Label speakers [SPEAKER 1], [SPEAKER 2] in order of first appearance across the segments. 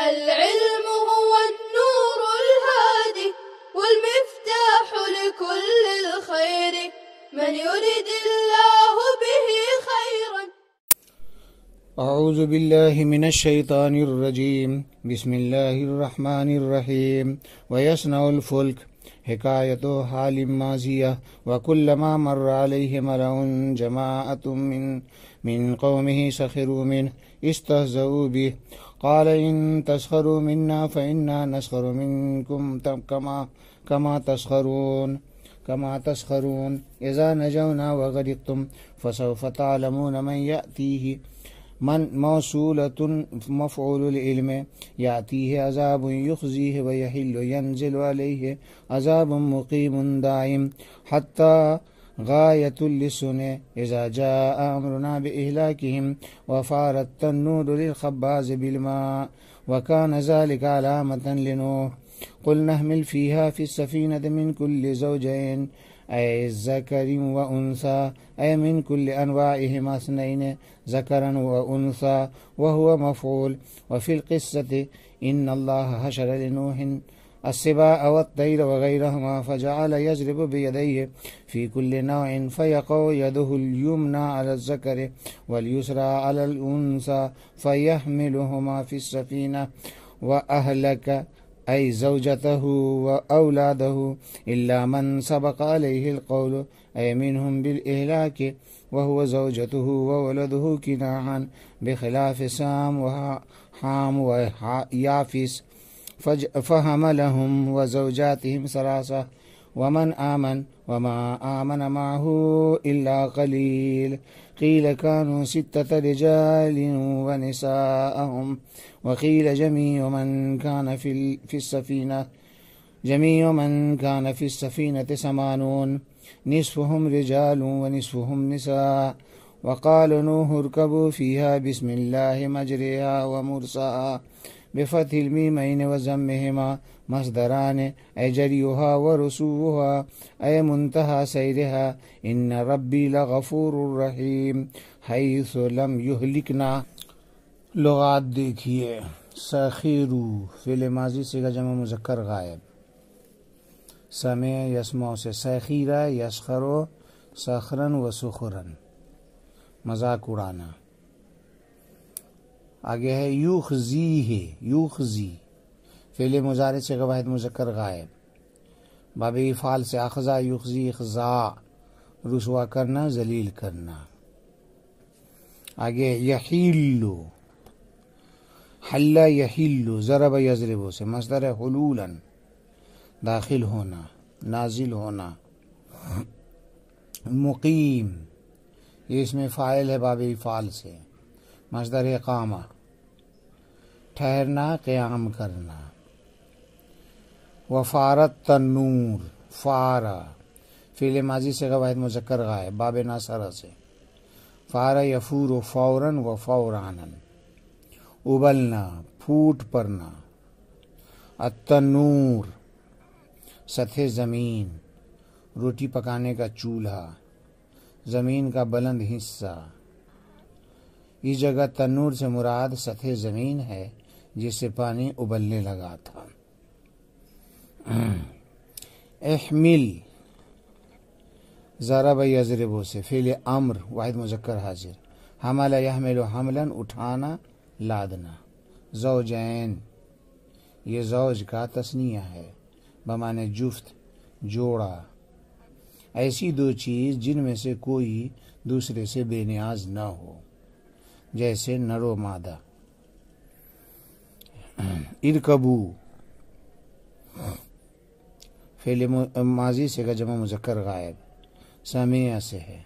[SPEAKER 1] العلم هو النور الهادي والمفتاح لكل الخير من يرد الله به خيرا.
[SPEAKER 2] اعوذ باللہ من الشیطان الرجیم بسم اللہ الرحمن الرحیم ویصنع الفلک حکایت حال ماضیہ وکلما مر علیہ ملأ جماعۃ من قومه سخروا منه استهزؤوا به قال ان تسخروا منا فإنا نسخر منكم كما تسخرون اذا نجونا وغرقتم فسوف تعلمون من يأتيه موصولة مفعول العلم يأتيه عذاب يخزيه ويحل ينزل عليه عذاب مقيم دائم حتى غاية للسنة إذا جاء أمرنا بإهلاكهم وفار التنور للخباز بالماء وكان ذلك علامة لنوح قلنا احمل فيها في السفينة من كل زوجين أي ذكر وأنثى أي من كل أنواعهما اثنين ذكرا وأنثى وهو مفعول وفي القصة إن الله حشر لنوح السباع والطير وغيرهما فجعل يضرب بيديه في كل نوع فيقع يده اليمنى على الذكر واليسرى على الأنثى فيحملهما في السفينة وأهلك أي زوجته وأولاده إلا من سبق عليه القول أي منهم بالإهلاك وهو زوجته وولده كنعا بخلاف سام وحام ويافس فحملهم وزوجاتهم ثلاثة ومن آمن وما آمن معه إلا قليل قيل كانوا 6 رجال ونساءهم وقيل جميع من كان في السفينة 80 نصفهم رجال ونصفهم نساء وقال نوح اركبوا فيها بسم الله مجريها ومرساها بفتح الميمين وضمهما مصدران أي جريها ورسوها أي منتهى سيرها إن ربي لغفور رحيم حيث لم يهلكنا. لغات دیکھیے. سخیرو فعل ماضی سے کا جمع مذکر غائب. سمع یسمع سے سخیرہ یسخرو سخرن و سخرن مذاق اڑانا. آگے ہے یوخزی ہے یوخزی فعل مضارع سے واحد مذکر غائب. باب افعال سے اخذا یخزی اخزا رسوا کرنا ذلیل کرنا. آگے یحیلو حل یحیلو ضرب یضرب سے مصدر ہے حلولا داخل ہونا نازل ہونا. مقیم یہ اس میں فاعل ہے باب افعال سے مصدر اقامہ ٹھہرنا قیام کرنا. وفارت تنور فارا فعل ماضی سے واحد مذکر غائب باب ناصرہ سے فارا یفور فوراً و فوراً. ابلنا پھوٹ پڑنا. التنور سطح زمین روٹی پکانے کا چولہا زمین کا بلند حصہ. اس جگہ تنور سے مراد سطح زمین ہے جس سے پانی ابلنے لگا تھا. احمل ضرب یضرب سے فعل امر واحد مذکر حاضر. حمل یحمل حملا اٹھانا لادنا. زوجین یہ زوج کا تثنیہ ہے بمعنی جفت جوڑا. ایسی 2 چیز جن میں سے کوئی دوسرے سے بے نیاز نہ ہو جیسے نر و مادہ. ارکبو فعل ماضی سے کا جمع مذکر غائب سمیع سے ہے.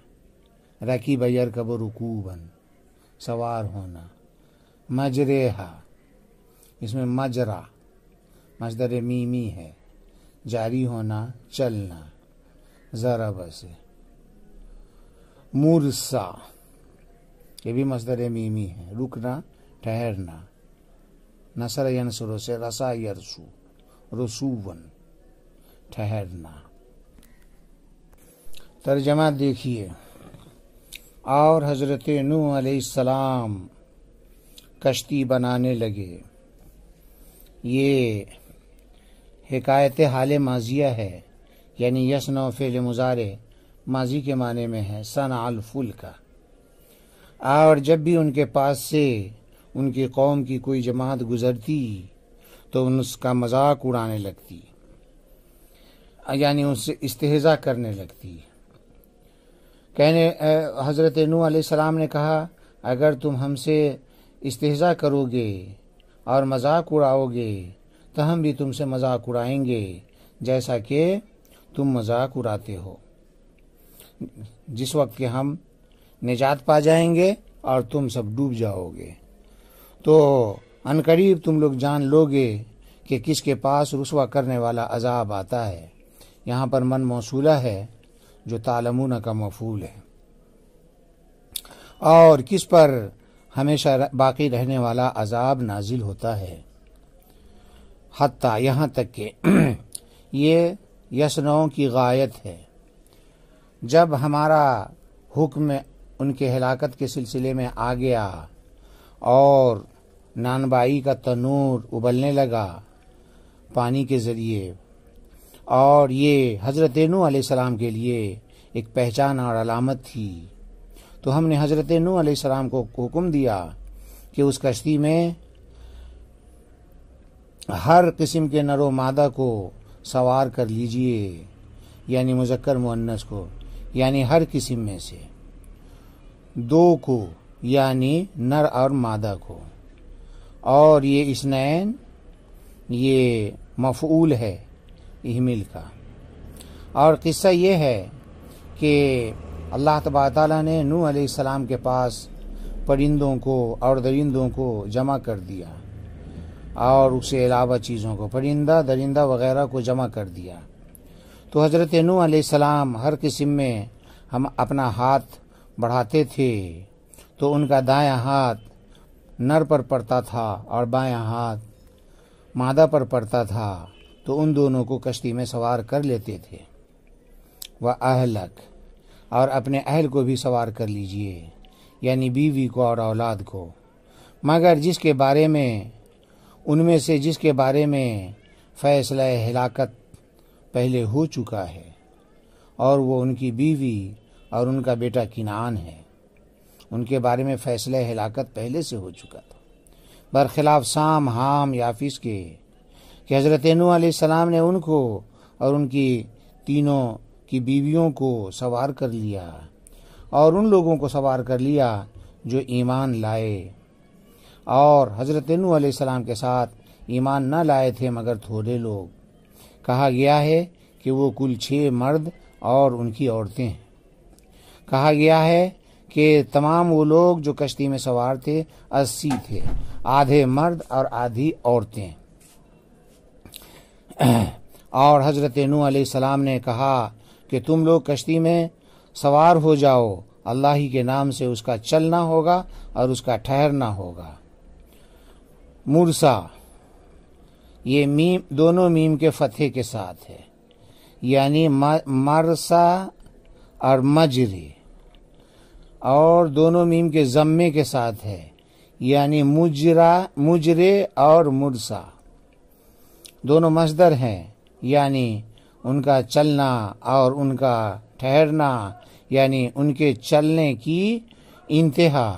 [SPEAKER 2] رکیب یرکب رکوبا سوار ہونا. مجریہا اس میں مجرا مصدر میمی ہے جاری ہونا چلنا. ضرب سے. مرسا یہ بھی مصدر میمی ہے رکنا ٹھہرنا. نصر ینصر سے رسا یرسو رسوون ٹھہرنا. ترجمہ دیکھیے. اور حضرت نوح علیہ السلام کشتی بنانے لگے. یہ حکایت حال ماضیہ ہے، یعنی یصنع فعل مضارع ماضی کے معنی میں ہے، صنع الفلک. اور جب بھی ان کے پاس سے ان کی قوم کی کوئی جماعت گزرتی تو اس کا مذاق اڑانے لگتی، یعنی اس سے استہزاء کرنے لگتی. حضرت نوح علیہ السلام نے کہا اگر تم ہم سے استہزاء کرو گے اور مذاق اڑاؤ گے تو ہم بھی تم سے مذاق اڑائیں گے جیسا کہ تم مذاق اڑاتے ہو، جس وقت کہ ہم نجات پا جائیں گے اور تم سب ڈوب جاؤ گے تو عنقریب تم لوگ جان لو گے کہ کس کے پاس رسوا کرنے والا عذاب آتا ہے. یہاں پر من موصولہ ہے جو تعلمون کا مفعول ہے، اور کس پر ہمیشہ باقی رہنے والا عذاب نازل ہوتا ہے. حتیٰ یہاں تک کہ یہ یصنعوں کی غایت ہے. جب ہمارا حکم ان کے ہلاکت کے سلسلے میں آ گیا اور نانبائی کا تنور ابلنے لگا پانی کے ذریعے، اور یہ حضرت نوح علیہ السلام کے لیے ایک پہچان اور علامت تھی، تو ہم نے حضرت نوح علیہ السلام کو حکم دیا کہ اس کشتی میں ہر قسم کے نر و مادہ کو سوار کر لیجئے، یعنی مذکر مؤنث کو، یعنی ہر قسم میں سے دو کو، یعنی نر اور مادہ کو. اور یہ اثنین یہ مفعول ہے احمل کا. اور قصہ یہ ہے کہ اللہ تبارک تعالیٰ نے نوح علیہ السلام کے پاس پرندوں کو اور درندوں کو جمع کر دیا، اور اس سے علاوہ چیزوں کو، پرندہ درندہ وغیرہ کو جمع کر دیا. تو حضرت نوح علیہ السلام ہر قسم میں ہم اپنا ہاتھ بڑھاتے تھے تو ان کا دایاں ہاتھ نر پر پڑتا تھا اور بایاں ہاتھ مادہ پر پڑتا تھا، تو ان دونوں کو کشتی میں سوار کر لیتے تھے. وَأَهْلَكَ، اور اپنے اہل کو بھی سوار کر لیجئے، یعنی بیوی کو اور اولاد کو، مگر جس کے بارے میں ان میں سے جس کے بارے میں فیصلہ ہلاکت پہلے ہو چکا ہے، اور وہ ان کی بیوی اور ان کا بیٹا کنعان ہے. ان کے بارے میں فیصلہ ہلاکت پہلے سے ہو چکا تھا، برخلاف سام، حام، یافس کے، کہ حضرت نوح علیہ السلام نے ان کو اور ان کی تینوں کی بیویوں کو سوار کر لیا، اور ان لوگوں کو سوار کر لیا جو ایمان لائے. اور حضرت نوح علیہ السلام کے ساتھ ایمان نہ لائے تھے مگر تھوڑے لوگ. کہا گیا ہے کہ وہ کل 6 مرد اور ان کی عورتیں ہیں. کہا گیا ہے کہ تمام وہ لوگ جو کشتی میں سوار تھے 80 تھے، آدھے مرد اور آدھی عورتیں. اور حضرت نوح علیہ السلام نے کہا کہ تم لوگ کشتی میں سوار ہو جاؤ، اللہ ہی کے نام سے اس کا چلنا ہوگا اور اس کا ٹھہرنا ہوگا. مرسا، یہ میم دونوں میم کے فتحے کے ساتھ ہے، یعنی مرسا اور مجرے، اور دونوں میم کے ضمے کے ساتھ ہے، یعنی مجرے اور مرسا. دونوں مصدر ہیں، یعنی ان کا چلنا اور ان کا ٹھہرنا، یعنی ان کے چلنے کی انتہا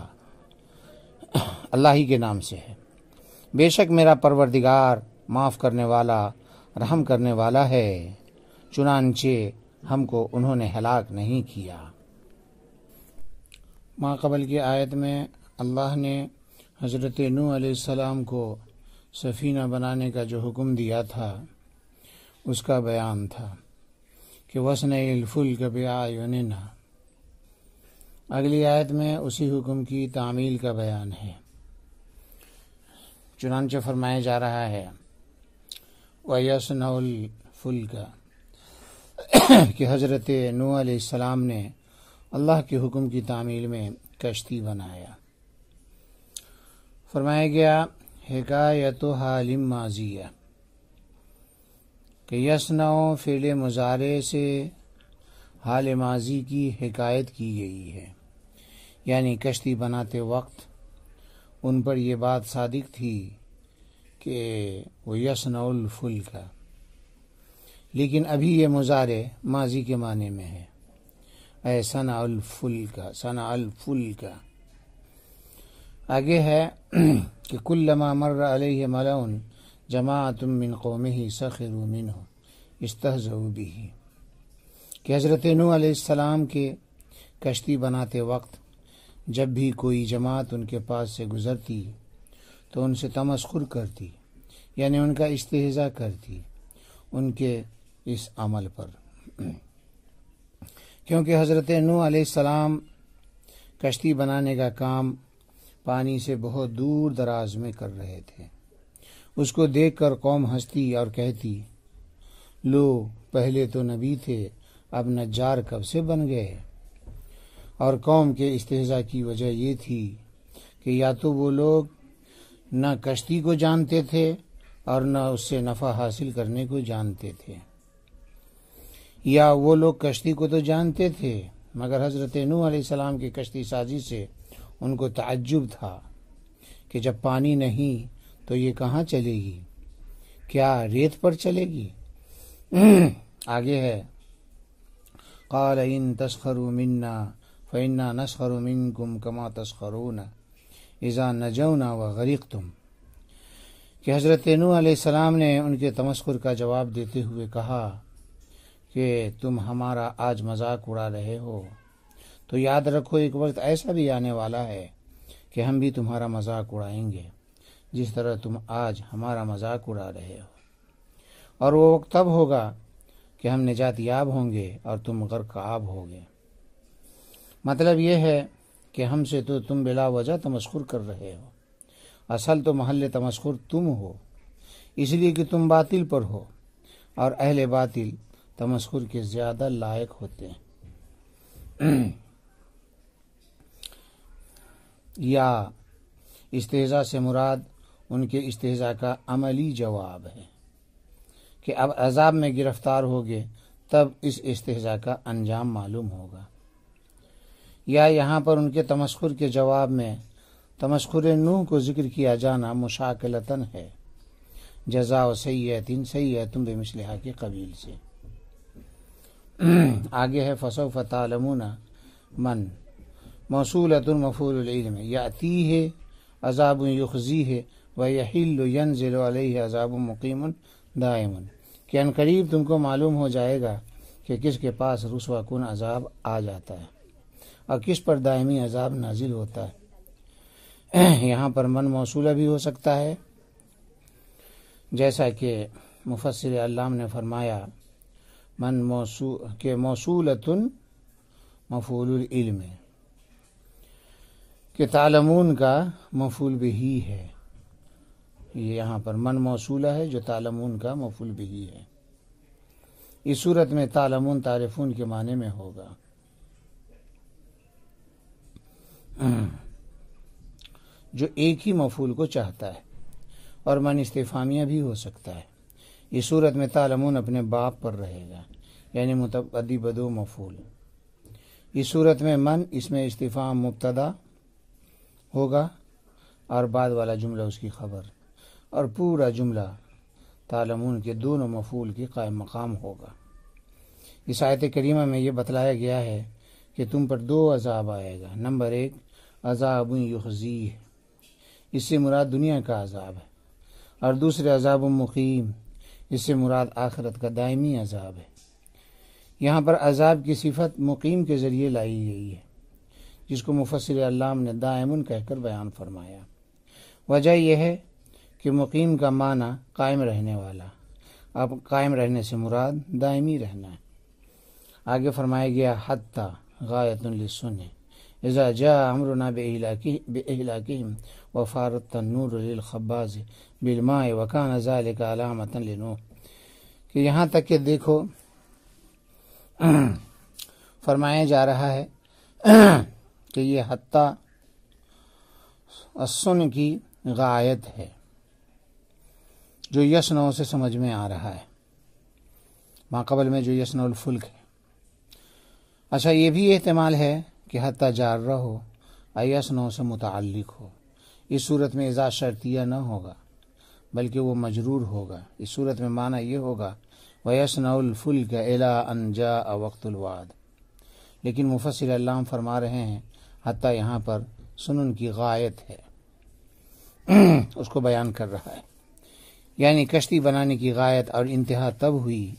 [SPEAKER 2] اللہ ہی کے نام سے ہے. بے شک میرا پروردگار معاف کرنے والا رحم کرنے والا ہے، چنانچہ ہم کو انہوں نے ہلاک نہیں کیا. ما قبل کی آیت میں اللہ نے حضرت نوح علیہ السلام کو سفینہ بنانے کا جو حکم دیا تھا اس کا بیان تھا کہ وَاصْنَعِ الْفُلْكَ بِأَعْيُنِنَا. اگلی آیت میں اسی حکم کی تعمیل کا بیان ہے. چنانچہ فرمایا جا رہا ہے وَيَصْنَعُ الْفُلْكَ، کہ حضرت نوح علیہ السلام نے اللہ کے حکم کی تعمیل میں کشتی بنایا. فرمایا گیا حکایت حال ماضیہ، کہ یصنع فعل مضارع سے حال ماضی کی حکایت کی گئی ہے، یعنی کشتی بناتے وقت ان پر یہ بات صادق تھی کہ وہ یصنع الفلک، لیکن ابھی یہ مضارع ماضی کے معنی میں ہے، اے صنع الفلک، صنع الفلک۔ آگے ہے کہ کلما مر علیہ ملأ جماعۃ من قومہ سخروا منہ استہزؤوا بہ، کہ حضرت نوح علیہ السلام کے کشتی بناتے وقت جب بھی کوئی جماعت ان کے پاس سے گزرتی تو ان سے تمسخر کرتی، یعنی ان کا استہزاء کرتی ان کے اس عمل پر، کیونکہ حضرت نوح علیہ السلام کشتی بنانے کا کام پانی سے بہت دور دراز میں کر رہے تھے۔ اس کو دیکھ کر قوم ہنستی اور کہتی، لو پہلے تو نبی تھے، اب نجار کب سے بن گئے۔ اور قوم کے استہزاء کی وجہ یہ تھی کہ یا تو وہ لوگ نہ کشتی کو جانتے تھے اور نہ اس سے نفع حاصل کرنے کو جانتے تھے، یا وہ لوگ کشتی کو تو جانتے تھے مگر حضرت نوح علیہ السلام کی کشتی سازی سے ان کو تعجب تھا کہ جب پانی نہیں تو یہ کہاں چلے گی، کیا ریت پر چلے گی۔ آگے ہے قال ان تسخروا منا فإنا نسخر منکم کما تسخرون اذا نجونا وغرقتم، کہ حضرت نوح علیہ السلام نے ان کے تمسخر کا جواب دیتے ہوئے کہا کہ تم ہمارا آج مذاق اڑا رہے ہو، تو یاد رکھو ایک وقت ایسا بھی آنے والا ہے کہ ہم بھی تمہارا مذاق اڑائیں گے جس طرح تم آج ہمارا مذاق اڑا رہے ہو، اور وہ وقت تب ہوگا کہ ہم نجات یاب ہوں گے اور تم غرق آب ہوگے۔ مطلب یہ ہے کہ ہم سے تو تم بلا وجہ تمسخر کر رہے ہو، اصل تو محل تمسخر تم ہو، اس لیے کہ تم باطل پر ہو، اور اہل باطل تمسخر کے زیادہ لائق ہوتے ہیں۔ یا استہزاء سے مراد ان کے استہزاء کا عملی جواب ہے کہ اب عذاب میں گرفتار ہوگے تب اس استہزاء کا انجام معلوم ہوگا، یا یہاں پر ان کے تمسخر کے جواب میں تمسخر نوح کو ذکر کیا جانا مشاکلتاً ہے، جزاء سیئۃ سیئۃ بمثلہا کے قبیل سے۔ آگے ہے فسوف تعلمون من موصولۃ مفعول العلم یأتیہ عذاب یخزیہ ویحل ینزل علیہ عذاب مقیم دائم، کہ ان قریب تم کو معلوم ہو جائے گا کہ کس کے پاس رسوا کن عذاب آ جاتا ہے اور کس پر دائمی عذاب نازل ہوتا ہے۔ یہاں پر من موصولہ بھی ہو سکتا ہے، جیسا کہ مفسر علام نے فرمایا من موصولۃ مفعول العلم، کہ تعلمون کا مفعول بہی ہے، یہ یہاں پر من موصولہ ہے جو تعلمون کا مفعول بہی ہے۔ اس صورت میں تعلمون تعرفون کے معنی میں ہوگا۔ جو ایک ہی مفعول کو چاہتا ہے، اور من استفہامیہ بھی ہو سکتا ہے۔ اس صورت میں تعلمون اپنے باپ پر رہے گا، یعنی متعدی بدو مفعول۔ اس صورت میں من اس میں استفہام مبتدا ہوگا اور بعد والا جملہ اس کی خبر، اور پورا جملہ تعلمون کے دونوں مفعول کی قائم مقام ہوگا۔ اس آیت کریمہ میں یہ بتلایا گیا ہے کہ تم پر دو عذاب آئے گا۔ نمبر 1 عذاب یخزیہ، اس سے مراد دنیا کا عذاب ہے، اور دوسرے عذاب مقیم، اس سے مراد آخرت کا دائمی عذاب ہے۔ یہاں پر عذاب کی صفت مقیم کے ذریعے لائی گئی ہے، جس کو مفسر علام نے دائمن کہہ کر بیان فرمایا۔ وجہ یہ ہے کہ مقیم کا معنی قائم رہنے والا، اب قائم رہنے سے مراد دائمی رہنا ہے۔ آگے فرمایا گیا حتی غایۃ للسنہ اذا جاء امرنا بإہلاکہم وفارت النور للخباز بالماء وکان ذلک علامۃ لنوح، کہ یہاں تک کہ دیکھو فرمایا جا رہا ہے کہ یہ حتی السن کی غایت ہے، جو یسنع سے سمجھ میں آ رہا ہے، ما قبل میں جو یسنع الفلک ہے۔ اچھا یہ بھی احتمال ہے کہ حتی جارہ ہو یسنع سے متعلق ہو، اس صورت میں اذا شرطیہ نہ ہوگا بلکہ وہ مجرور ہوگا۔ اس صورت میں معنی یہ ہوگا وَيَصْنَعُ الْفُلْكَ إِلَىٰ أَنْ جَاءَ وَقْتُ الْوَعْدِ، لیکن مفسر علام فرما رہے ہیں حتیٰ یہاں پر سنن کی غایت ہے، اس کو بیان کر رہا ہے، یعنی کشتی بنانے کی غایت اور انتہا تب ہوئی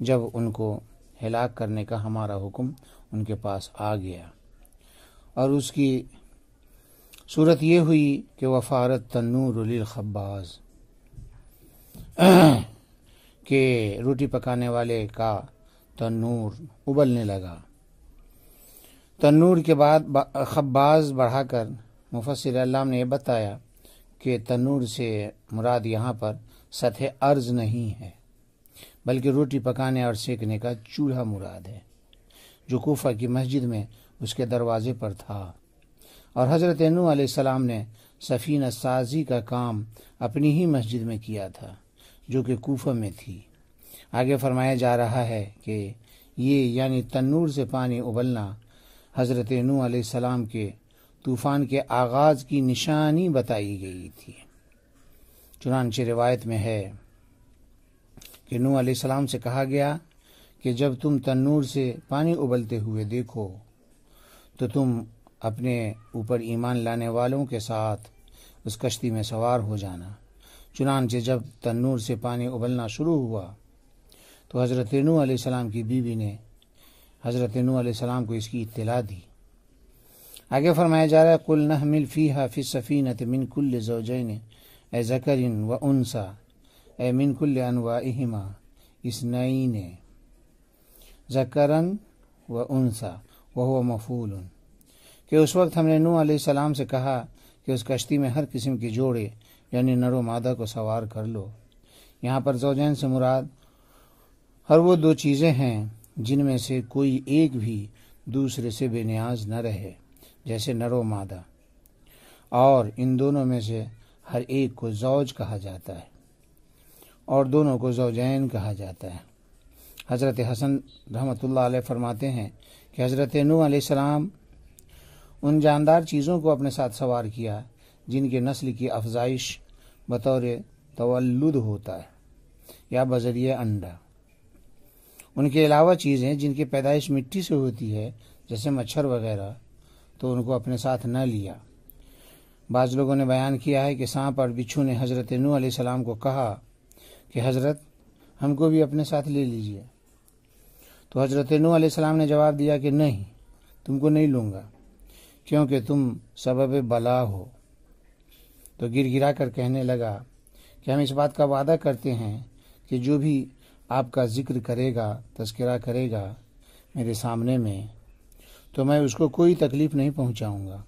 [SPEAKER 2] جب ان کو ہلاک کرنے کا ہمارا حکم ان کے پاس آ گیا، اور اس کی صورت یہ ہوئی کہ وفارت تنور للخباز، کہ روٹی پکانے والے کا تنور ابلنے لگا۔ تنور کے بعد خباز بڑھا کر مفسر علام نے یہ بتایا کہ تنور سے مراد یہاں پر سطح ارض نہیں ہے، بلکہ روٹی پکانے اور سیکنے کا چولہا مراد ہے، جو کوفہ کی مسجد میں اس کے دروازے پر تھا، اور حضرت نوح علیہ السلام نے سفینہ سازی کا کام اپنی ہی مسجد میں کیا تھا جو کہ کوفہ میں تھی۔ آگے فرمایا جا رہا ہے کہ یہ یعنی تنور سے پانی ابلنا حضرت نوح علیہ السلام کے طوفان کے آغاز کی نشانی بتائی گئی تھی۔ چنانچہ روایت میں ہے کہ نوح علیہ السلام سے کہا گیا کہ جب تم تنور سے پانی ابلتے ہوئے دیکھو تو تم اپنے اوپر ایمان لانے والوں کے ساتھ اس کشتی میں سوار ہو جانا۔ چنانچہ جب تنور سے پانی ابلنا شروع ہوا تو حضرت نوح علیہ السلام کی بیوی نے حضرت نوح علیہ السلام کو اس کی اطلاع دی۔ آگے فرمایا جا رہا ہے قُلْ نَحْمِلْ فِيهَا فِي السَّفِينَةِ مِنْ كُلِّ زَوْجَيْنِ ذَكَرٍ وَأُنْثَىٰ اے مِنْ كُلِّ أَنْوَاعِهِمَا اثْنَيْنِ ذَكَرًا وَأُنْثَىٰ وَهُوَ مَفْعُولٌ، کہ اس وقت ہم نے نوح علیہ السلام سے کہا کہ اس کشتی میں ہر قسم کے جوڑے یعنی نر و مادہ کو سوار کر لو۔ یہاں پر زوجین سے مراد ہر وہ دو چیزیں ہیں جن میں سے کوئی ایک بھی دوسرے سے بے نیاز نہ رہے، جیسے نر و مادہ، اور ان دونوں میں سے ہر ایک کو زوج کہا جاتا ہے اور دونوں کو زوجین کہا جاتا ہے۔ حضرت حسن رحمۃ اللہ علیہ فرماتے ہیں کہ حضرت نوح علیہ السلام ان جاندار چیزوں کو اپنے ساتھ سوار کیا جن کے نسل کی افزائش بطور تولد ہوتا ہے یا بذریعہ انڈا۔ ان کے علاوہ چیزیں جن کی پیدائش مٹی سے ہوتی ہے جیسے مچھر وغیرہ تو ان کو اپنے ساتھ نہ لیا۔ بعض لوگوں نے بیان کیا ہے کہ سانپ اور بچھو نے حضرت نوح علیہ السلام کو کہا کہ حضرت ہم کو بھی اپنے ساتھ لے لیجئے، تو حضرت نوح علیہ السلام نے جواب دیا کہ نہیں، تم کو نہیں لوں گا کیونکہ تم سبب بلا ہو۔ تو گر گرا کر کہنے لگا کہ ہم اس بات کا وعدہ کرتے ہیں کہ جو بھی آپ کا ذکر کرے گا، تذکرہ کرے گا میرے سامنے میں، تو میں اس کو کوئی تکلیف نہیں پہنچاؤں گا۔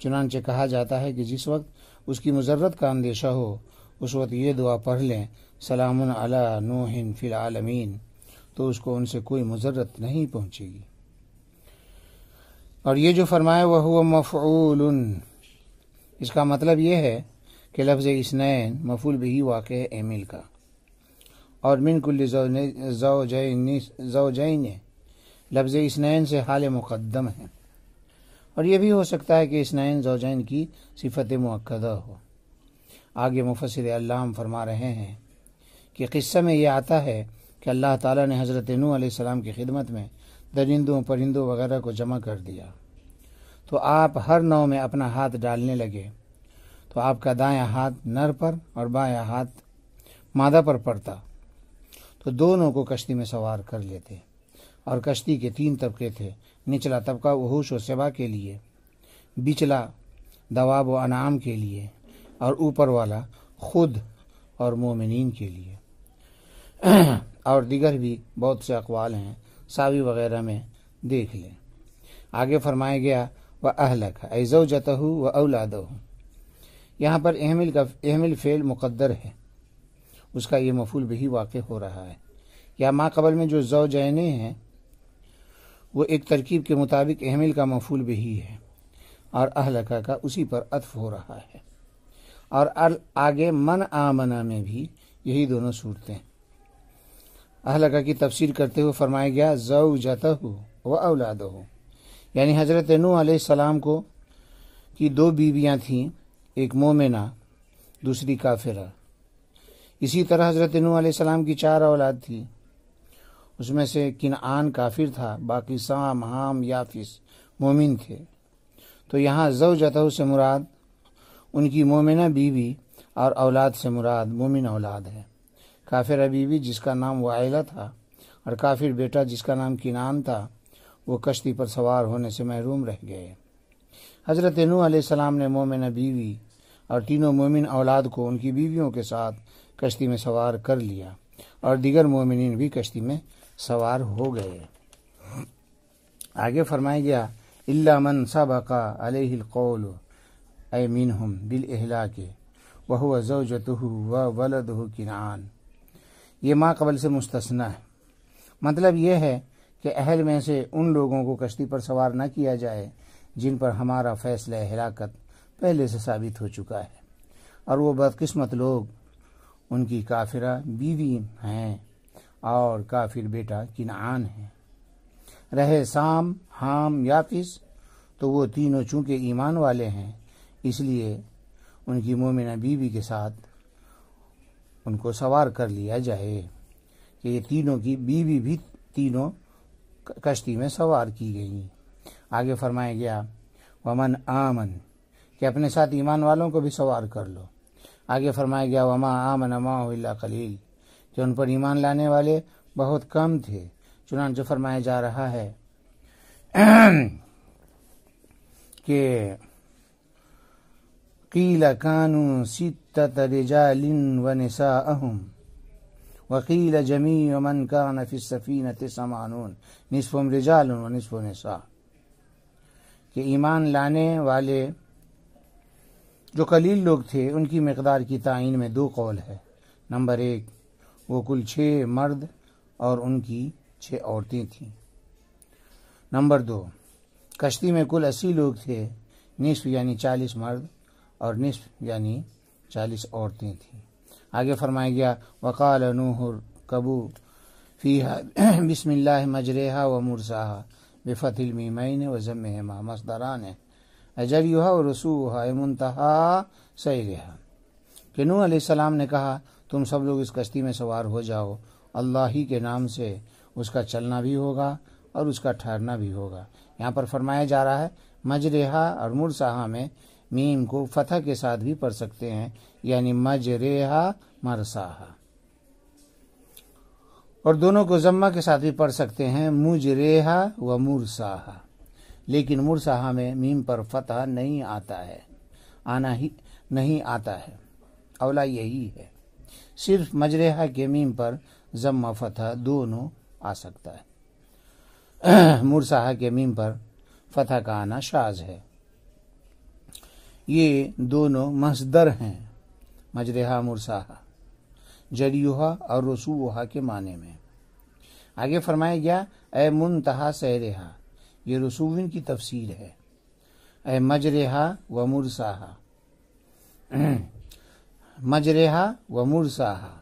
[SPEAKER 2] چنانچہ کہا جاتا ہے کہ جس وقت اس کی مضرت کا اندیشہ ہو اس وقت یہ دعا پڑھ لیں سلام علی نوح فی العالمین، تو اس کو ان سے کوئی مضرت نہیں پہنچے گی۔ اور یہ جو فرمایا وَهُوَ مَفْعُولٌ، اس کا مطلب یہ ہے کہ لفظ اثنین مفعول بہ واقع ہے ایمیل کا، اور من کل زوجین لفظ اثنین سے حال مقدم ہے، اور یہ بھی ہو سکتا ہے کہ اثنین زوجین کی صفت مؤکدہ ہو۔ آگے مفسر علام فرما رہے ہیں کہ قصہ میں یہ آتا ہے کہ اللہ تعالیٰ نے حضرت نوح علیہ السلام کی خدمت میں درندوں پرندوں وغیرہ کو جمع کر دیا، تو آپ ہر نوع میں اپنا ہاتھ ڈالنے لگے، تو آپ کا دایاں ہاتھ نر پر اور بایاں ہاتھ مادہ پر پڑتا، تو دونوں کو کشتی میں سوار کر لیتے، اور کشتی کے 3 طبقے تھے۔ نچلا طبقہ وحوش و سبا کے لیے، بچلا دواب و انعام کے لیے، اور اوپر والا خود اور مومنین کے لیے۔ اور دیگر بھی بہت سے اقوال ہیں، ساوی وغیرہ میں دیکھ لیں۔ آگے فرمایا گیا وَأَهْلَكَ أَيْ زَوْجَتَهُ وَأَوْلَادَهُ، یہاں پر احمل فعل مقدر ہے، اس کا یہ مفعول بھی واقع ہو رہا ہے، یا ما قبل میں جو زوجین ہیں وہ ایک ترکیب کے مطابق احمل کا مفعول بھی ہے، اور اہلکا کا اسی پر عطف ہو رہا ہے، اور آگے من آمنا میں بھی یہی دونوں صورتیں۔ اہلکا کی تفسیر کرتے ہوئے فرمایا گیا زوجتہ و اولادہ، یعنی حضرت نوح علیہ السلام کو کی 2 بیویاں تھیں، ایک مومنہ دوسری کافرہ، اسی طرح حضرت نوح علیہ السلام کی 4 اولاد تھی، اس میں سے کنعان کافر تھا، باقی سام، حام، یافس مومن تھے۔ تو یہاں زوجتہ سے مراد ان کی مومنہ بیوی اور اولاد سے مراد مومن اولاد ہے۔ کافر بیوی جس کا نام وائلہ تھا اور کافر بیٹا جس کا نام کنعان تھا، وہ کشتی پر سوار ہونے سے محروم رہ گئے۔ حضرت نوح علیہ السلام نے مومنہ بیوی اور تینوں مومن اولاد کو ان کی بیویوں کے ساتھ کشتی میں سوار کر لیا اور دیگر مومنین بھی کشتی میں سوار ہو گئے۔ آگے فرمایا گیا الا من سبق علیہ القول اے منہم بالاہلاک وہو زوجتہ وولدہ کنعان، یہ ما قبل سے مستثنی ہے۔ مطلب یہ ہے کہ اہل میں سے ان لوگوں کو کشتی پر سوار نہ کیا جائے جن پر ہمارا فیصلہ ہلاکت پہلے سے ثابت ہو چکا ہے، اور وہ بدقسمت لوگ ان کی کافرہ بیوی ہیں اور کافر بیٹا کنعان ہے۔ رہے سام، حام، یافس، تو وہ تینوں چونکہ ایمان والے ہیں اس لیے ان کی مومنہ بیوی کے ساتھ ان کو سوار کر لیا جائے کہ یہ تینوں کی بیوی بھی تینوں کشتی میں سوار کی گئیں۔ آگے فرمایا گیا ومن آمن، کہ اپنے ساتھ ایمان والوں کو بھی سوار کر لو۔ آگے فرمایا گیا وما آمن معہ الا قلیل، کہ ان پر ایمان لانے والے بہت کم تھے۔ چنانچہ فرمایا جا رہا ہے کہ قیل کانوا 6 رجال ونساءهم وقیل جمیع من کان فی السفینۃ 80 نصفهم رجال ونصف نساء، کہ ایمان لانے والے جو قلیل لوگ تھے ان کی مقدار کی تعین میں 2 قول ہے۔ نمبر 1 وہ کل 6 مرد اور ان کی 6 عورتیں تھیں۔ نمبر 2 کشتی میں کل 80 لوگ تھے، نصف یعنی 40 مرد اور نصف یعنی 40 عورتیں تھیں۔ آگے فرمایا گیا وقال نوح ارکبوا فیہا بسم اللہ مجریہا ومرساہا بفتح المیمین وضمہما مصدران اجریہا ورسوہا منتہا سیرہا، کہ نوح علیہ السلام نے کہا تم سب لوگ اس کشتی میں سوار ہو جاؤ، اللہ ہی کے نام سے اس کا چلنا بھی ہوگا اور اس کا ٹھہرنا بھی ہوگا۔ یہاں پر فرمایا جا رہا ہے مجریہا اور مرساہا میں میم کو فتح کے ساتھ بھی پڑھ سکتے ہیں، یعنی مجریہا مرساہا، اور دونوں کو ضمہ کے ساتھ بھی پڑھ سکتے ہیں مجریہا و مرساہا، لیکن مرساہا میں میم پر فتح نہیں آتا ہے، آنا ہی نہیں آتا ہے، اولا یہی ہے، صرف مجریہا کے میم پر ضمہ فتح دونوں آ سکتا ہے، مرساہا کے میم پر فتح کا آنا شاذ ہے۔ یہ دونوں مصدر ہیں، مجریہا مرساہا، جریہا اور رسوہا کے معنی میں۔ آگے فرمایا گیا اے منتہا سیرہا، یہ رسوین کی تفسیر ہے، اے مجریہا و مرساہا، مجریہا و مرساہا،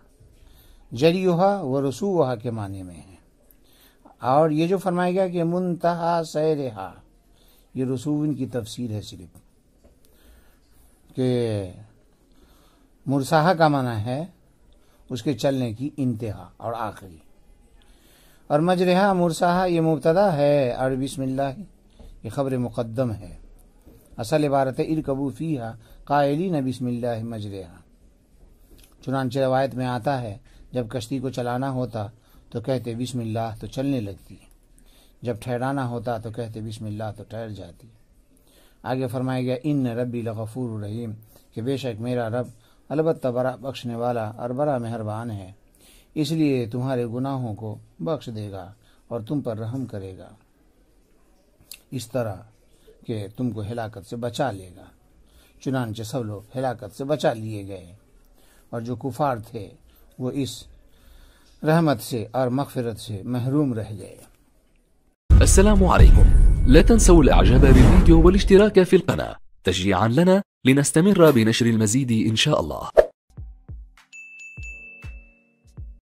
[SPEAKER 2] جریہا و رسوہا کے معنی میں ہے۔ اور یہ جو فرمایا گیا کہ منتہا سیرہا، یہ رسوین کی تفسیر ہے صرف، کہ مرساہا کا معنی ہے اس کے چلنے کی انتہا اور آخری، اور مجریہا مرساہا یہ مبتدا ہے اور بسم اللہ یہ خبر مقدم ہے۔ اصل عبارت ہے ارکبوا فیہا قائلین بسم اللہ مجریہا۔ چنانچہ روایت میں آتا ہے جب کشتی کو چلانا ہوتا تو کہتے بسم اللہ تو چلنے لگتی، جب ٹھہرانا ہوتا تو کہتے بسم اللہ تو ٹھہر جاتی۔ آگے فرمایا گیا ان ربی لغفور رحیم، کہ بے شک میرا رب البتہ بڑا بخشنے والا اور بڑا مہربان ہے، اس لیے تمہارے گناہوں کو بخش دے گا اور تم پر رحم کرے گا، اس طرح کہ تم کو ہلاکت سے بچا لے گا۔ چنانچہ سب لوگ ہلاکت سے بچا لیے گئے، اور جو کفار تھے وہ اس رحمت سے اور مغفرت سے محروم رہ گئے۔
[SPEAKER 3] السلام عليكم، لا تنسوا الاعجاب بالفيديو والاشتراك في القناة تشجيعا لنا لنستمر بنشر المزيد إن شاء الله.